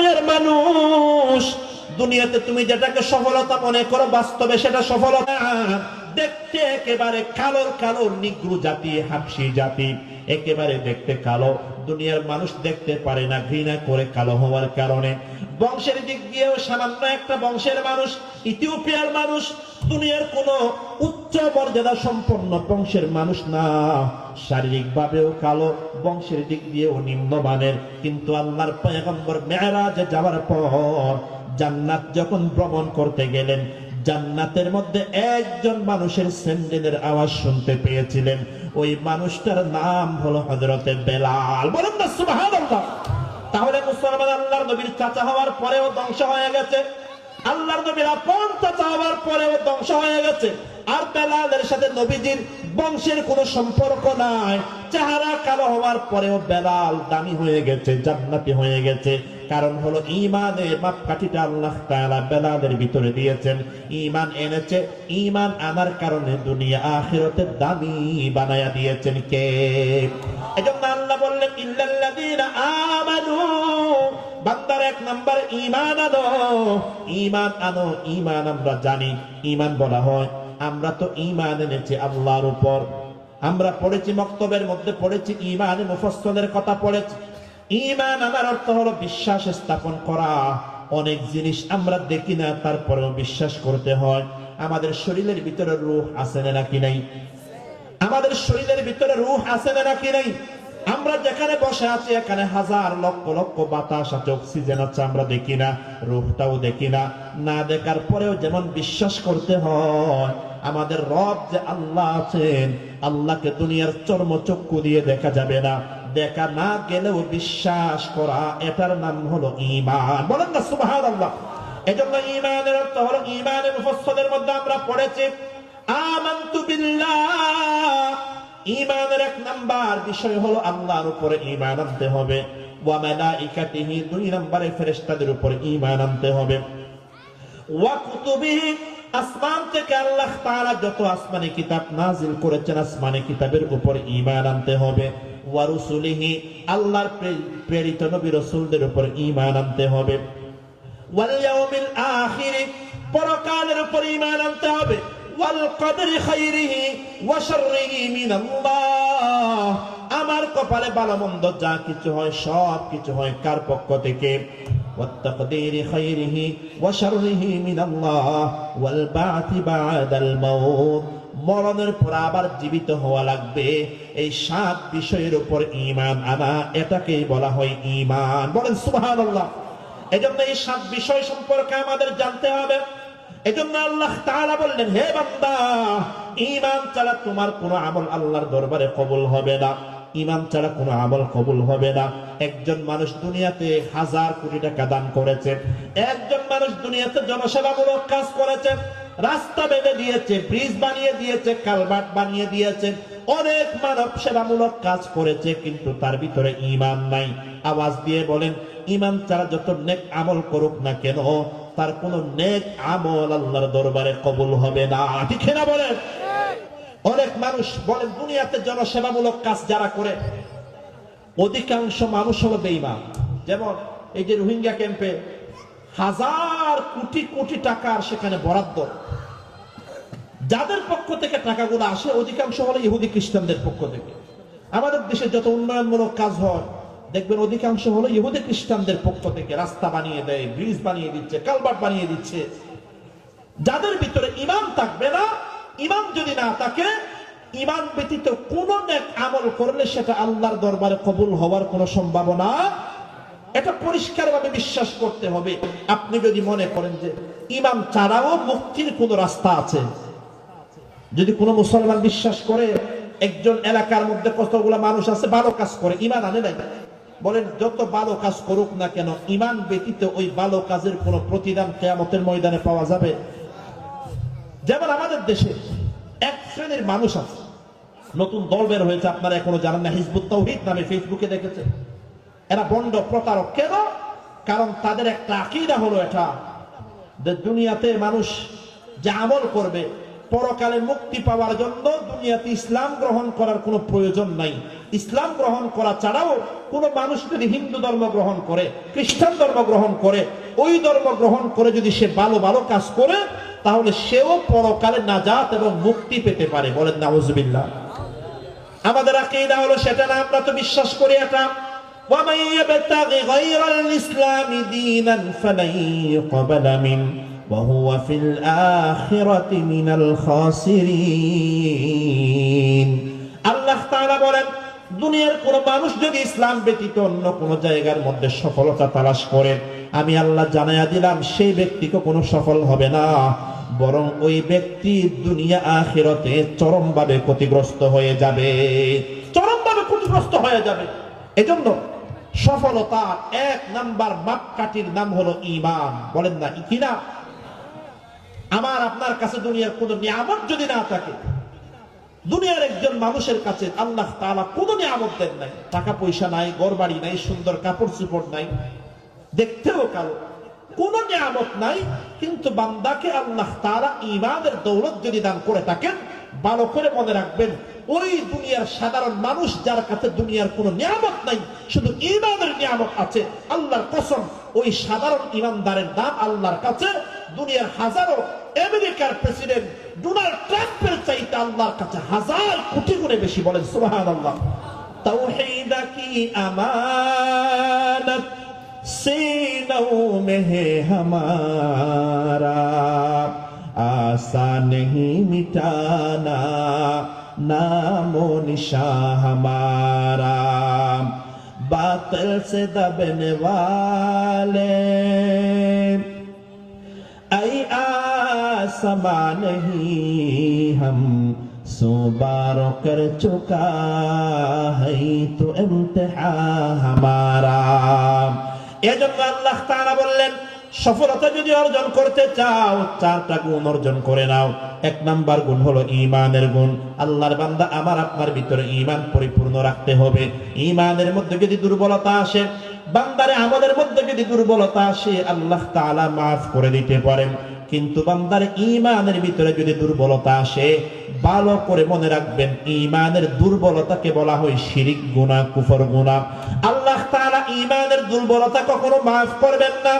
দুনিয়ার মানুষ, দুনিয়াতে তুমি যেটাকে সফলতা মনে করো বাস্তবে সেটা সফলতা। দেখতে একেবারে কালো কালো নিগ্রু জাতি, হাবশি জাতি, একেবারে দেখতে কালো। দুনিয়ার মানুষ দেখতে পারে না, ঘৃণা করে কালো হওয়ার কারণে। বংশের দিক দিয়েও সামান্য একটা বংশের মানুষ, ইথিওপিয়ার মানুষ, দুনিয়ার কোন উচ্চ মর্যাদা সম্পন্ন বংশের মানুষ না। শারীরিক ভাবেও কালো, বংশের দিক দিয়েও নিম্নমানের। কিন্তু আল্লাহর পয়গম্বর মেরাজে যাওয়ার পর জান্নাত যখন ভ্রমণ করতে গেলেন, জান্নাতের মধ্যে একজন মানুষের স্যান্ডেলের আওয়াজ শুনতে পেয়েছিলেন। ওই মানুষটার নাম হলো হযরতে বেলাল। বলেন না সুবহানাল্লাহ। তাহলে মুসলমান আল্লাহর নবীর চাচা হওয়ার পরেও ধ্বংস হয়ে গেছে, আল্লাহর নবীর আপন চাচা হওয়ার পরেও ধ্বংস হয়ে গেছে। আর বেলালের সাথে নবীজির বংশের কোনো সম্পর্ক নাই। চেহারা কালো হওয়ার পরেও বেলাল দামি হয়ে গেছে, জান্নাতি হয়ে গেছে। কারণ হলো ঈমানের মাপকাঠিটা আল্লাহ তাআলা বেলালের ভিতরে দিয়েছেন। ঈমান এনেছে, ঈমান আনার কারণে দুনিয়া আখিরাতে দামি বানায়া দিয়েছেন কে? এজন্য আল্লাহ বললেন ইল্লাল্লাযীনা আমানু, বান্দার এক নাম্বার ঈমান আনো, ঈমান আনো। ঈমান আমরা জানি, ঈমান বলা হয়, আমরা তো ঈমান এনেছি আল্লাহর উপর। আমরা পড়েছি মক্তবের মধ্যে পড়েছি, ঈমানে মুফাসসালের কথা পড়েছি। ঈমান আনার অর্থ হলো বিশ্বাস স্থাপন করা। অনেক জিনিস আমরা দেখি না, তারপরেও বিশ্বাস করতে হয়। আমাদের শরীরের ভিতরে রূহ আছে নাকি নাই? আমাদের শরীরের ভিতরে রূহ আছে নাকি নাই? আমরা যেখানে বসে আছি এখানে হাজার লক্ষ লক্ষ বাতাস আছে, অক্সিজেন আছে, আমরা দেখি না, রূহটাও দেখি না। না দেখার পরেও যেমন বিশ্বাস করতে হয় আমাদের রব যে আল্লাহ আছেন, আল্লাহকে দুনিয়ার চর্মচক্ষু দিয়ে দেখা যাবে না, দেখা না গেলেও বিশ্বাস করা, এটার নাম হলো ঈমান। বলেন না সুবহানাল্লাহ। এজন্য ঈমানের অর্থ হলো, ঈমানে মুফাসসালের মধ্যে আমরা পড়েছি আমানতু বিল্লাহ। ঈমানের এক নাম্বার বিষয় হলো আল্লাহর উপরে ঈমান আনতে হবে। ওয়া মালাইকাতিহি, দুই নম্বরে ফেরেশতাদের উপরে ঈমান আনতে হবে। ওয়া কুতুবিহি, আসমান থেকে আল্লাহ তাআলা যত আসমানি কিতাব নাজিল করেছেন আসমানি কিতাবের উপর ঈমান আনতে হবে। ওয়া রুসুলিহি, আল্লাহর প্রেরিত নবী রাসূলদের উপর ঈমান আনতে হবে। ওয়াল ইয়াউমিল আখির, পরকালের উপর ঈমান আনতে হবে। ওয়াল কদরি খাইরিহি ওয়া শাররিহি মিনাল্লাহ, আমার কপালে ভালো মন্দ যা কিছু হয় সব কিছু হয় কার পক্ষ থেকে? ওয়াত তাকদীরি খাইরিহি ওয়া শাররিহি মিনাল্লাহ ওয়াল বা'থি বা'দাল মাউত, মরণের পর আবার জীবিত হওয়া লাগবে। এই সাত বিষয়ের উপর ঈমান আনা, এটাকেই বলা হয় ঈমান। বলেন সুবহানাল্লাহ। এজন্য এই সাত বিষয় সম্পর্কে আমাদের জানতে হবে। এজন্য আল্লাহ তাআলা বললেন, হে বান্দা, ঈমান ছাড়া তোমার কোনো আমল আল্লাহর দরবারে কবুল হবে না। ঈমান ছাড়া কোনো আমল কবুল হবে না। একজন মানুষ দুনিয়াতে 1000 কোটি টাকা দান করেছে, একজন মানুষ দুনিয়াতে জনসেবামূলক কাজ করেছে, রাস্তা বেঁধে দিয়েছে, ব্রিজ বানিয়ে দিয়েছে, কালভার্ট বানিয়ে দিয়েছে, অনেক মানব সেবামূলক কাজ করেছে, কিন্তু তার ভিতরে ঈমান নাই। আওয়াজ দিয়ে বলেন, ঈমান ছাড়া যত নেক আমল করুক না কেন, তার কোন নেক আমল আল্লাহর দরবারে কবুল হবে না। ঠিক না বলেন? অনেক মানুষ বলেন দুনিয়াতে জনসেবামূলক কাজ যারা করে অধিকাংশ মানুষ হলো বেঈমান। যেমন এই যে রোহিঙ্গা ক্যাম্পে 1000 কোটি কোটি টাকার সেখানে বরাদ্দ, যাদের পক্ষ থেকে টাকাগুলো আসে অধিকাংশ হলো ইহুদি খ্রিস্টানদের পক্ষ থেকে। আমাদের দেশে যত উন্নয়নমূলক কাজ হয় দেখবেন অধিকাংশ হলো ইহুদি খ্রিস্টানদের পক্ষ থেকে। রাস্তা বানিয়ে দেয়, ব্রিজ বানিয়ে দিচ্ছে, কালভার্ট বানিয়ে দিচ্ছে। যাদের ভিতরে ঈমান থাকবে না, ঈমান যদি না থাকে, ঈমান ব্যতীত কোন নেক আমল করলে সেটা আল্লাহর দরবারে কবুল হওয়ার কোনো সম্ভাবনা, এটা পরিষ্কারভাবে বিশ্বাস করতে হবে। আপনি যদি মনে করেন যে ঈমান ছাড়াও মুক্তির কোন রাস্তা আছে, যদি কোনো মুসলমান বিশ্বাস করে একজন এলাকার মধ্যে কতগুলো মানুষ আছে ভালো কাজ করে, ঈমান আনে নাই, বলেন যত ভালো কাজ করুক না কেন, ঈমান ব্যতীত ওই ভালো কাজের কোনো প্রতিদান কিয়ামতের ময়দানে পাওয়া যাবে? যেমন আমাদের দেশে এক শ্রেণীর মানুষ আছে, নতুন দল বের হয়েছে, আপনারা এখনো জানেন না, হিজবুত তাওহীদ নামে, ফেসবুকে দেখেছে। এরা বন্ড প্রতারক। কেন? কারণ তাদের একটা আকীদা হলো এটা, যে দুনিয়াতে মানুষ যে আমল করবে পরকালে মুক্তি পাওয়ার জন্য দুনিয়াতে ইসলাম গ্রহণ করার কোনো প্রয়োজন নাই। ইসলাম গ্রহণ করা ছাড়াও কোনো মানুষ যদি হিন্দু ধর্ম গ্রহণ করে, খ্রিস্টান ধর্ম গ্রহণ করে, ওই ধর্ম গ্রহণ করে যদি সে ভালো ভালো কাজ করে, তাহলে সেও পরকালে নাজাত এবং মুক্তি পেতে পারে। বলেন নাউজুবিল্লাহ। আমাদের আকীদা হলো সেটা না, আমরা তো বিশ্বাস করি এটা, وَمَن يَبْتَغِ غَيْرَ الْإِسْلَامِ دِينًا فَلَن يُقْبَلَ مِنْهُ وَهُوَ فِي الْآخِرَةِ مِنَ الْخَاسِرِينَ। আল্লাহ তাআলা বলেন, দুনিয়ার কোন মানুষ যদি ইসলাম ব্যতীত অন্য কোন জায়গার মধ্যে সফলতা তালাশ করে, আমি আল্লাহ জানায়া দিলাম সেই ব্যক্তিকে কোনো সফল হবে না, বরং ওই ব্যক্তি দুনিয়া আখিরাতে চরমভাবে ক্ষতিগ্রস্ত হয়ে যাবে, চরমভাবে ক্ষতিগ্রস্ত হয়ে যাবে। এজন্য সফলতার এক নাম্বার মাপকাঠির নাম হলো ঈমান। বলেন না কি না? আমার আপনার কাছে দুনিয়ার কোন নিয়ামত যদি না থাকে, দুনিয়ার একজন মানুষের কাছে আল্লাহ তাআলা কোনো নিয়ামত দেন নাই, টাকা পয়সা নাই, ঘর বাড়ি নাই, সুন্দর কাপড় চোপড় নাই, দেখতেও কালো, কোন নিয়ামত নাই, কিন্তু বান্দাকে আল্লাহ তাআলা ঈমানের দৌলত যদি দান করে থাকেন, ভালো করে মনে রাখবেন, ওই দুনিয়ার সাধারণ মানুষ যার কাছে দুনিয়ার কোনো নিয়ামত নাই, শুধু ঈমানের নিয়ামত আছে, আল্লাহর কসম ওই সাধারণ ঈমানদারের দাম আল্লাহর কাছে দুনিয়ার হাজারো আমেরিকার প্রেসিডেন্ট ডোনাল্ড ট্রাম্পের চাইতে আল্লাহর কাছে হাজার কোটি গুণে বেশি। বলেন সুবহানাল্লাহ। তাওহীদ কি আমানত सीनों में है हमारा, आसान नहीं मिटाना नामो निशान हमारा, बातिल से दबने वाले ऐ आसमां नहीं हम सुबारो कर चुका है तो इम्तिहान हमारा। এজন্য আল্লাহ তাআলা বললেন, সফলতা যদি অর্জন করতে চাও, চারটা গুণ অর্জন করে নাও। এক নাম্বার গুণ হলো ঈমানের গুণ। আল্লাহর বান্দা, আমার আপনার ভিতরে ঈমান পরিপূর্ণ রাখতে হবে। ঈমানের মধ্যে যদি দুর্বলতা আসে, বান্দারে আমাদের মধ্যে যদি দুর্বলতা আসে, আল্লাহ তাআলা মাফ করে দিতে পারেন। কিন্তু বান্দার ঈমানের ভিতরে যদি দুর্বলতা আসে, ভালো করে মনে রাখবেন, ঈমানের দুর্বলতাকে বলা হয় শিরিক গুনাহ, কুফর গুনাহ। আল্লাহ তাআলা ঈমানের দুর্বলতা কখনো মাফ করবেন না।